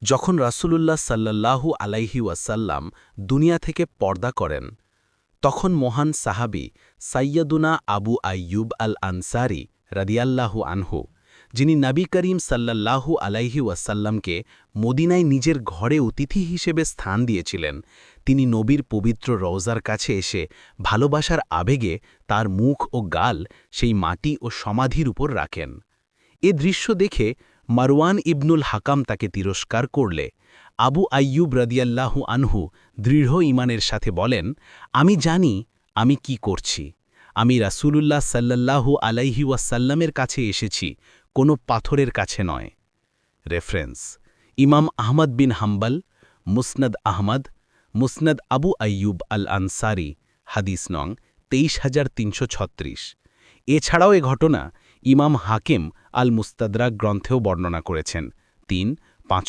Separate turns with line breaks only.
যখন রাসূলুল্লাহ সাল্লাল্লাহু আলাইহি ওয়াসাল্লাম দুনিয়া থেকে পর্দা করেন তখন মহান সাহাবী সাইয়্যিদুনা আবু আইয়ুব আল আনসারী রাদিয়াল্লাহু আনহু, যিনি নবী করিম সাল্লাল্লাহু আলাইহি ওয়াসাল্লামকে মদিনায় নিজের ঘরে অতিথি হিসেবে স্থান দিয়েছিলেন, তিনি নবীর পবিত্র রওজার কাছে এসে ভালোবাসার আবেগে তার মুখ ও গাল সেই মাটি ও সমাধির উপর রাখেন। এ দৃশ্য দেখে মারওয়ান ইবনুল হাকাম তাকে তিরস্কার করলে আবু আইয়ুব রাদিয়াল্লাহু আনহু দৃঢ় ঈমানের সাথে বলেন, আমি জানি আমি কি করছি। আমি রাসূলুল্লাহ সাল্লাল্লাহু আলাইহি ওয়াসাল্লামের কাছে এসেছি, কোনো পাথরের কাছে নয়। রেফারেন্স: ইমাম আহমদ বিন হাম্বল, মুসনদ আহমদ, মুসনদ আবু আইয়ুব আল আনসারী, হাদিস নং ২৩৩৩৬। এছাড়াও এ ঘটনা ইমাম হাকিম আল মুস্তাদরাক গ্রন্থেও বর্ণনা করেছেন। ৩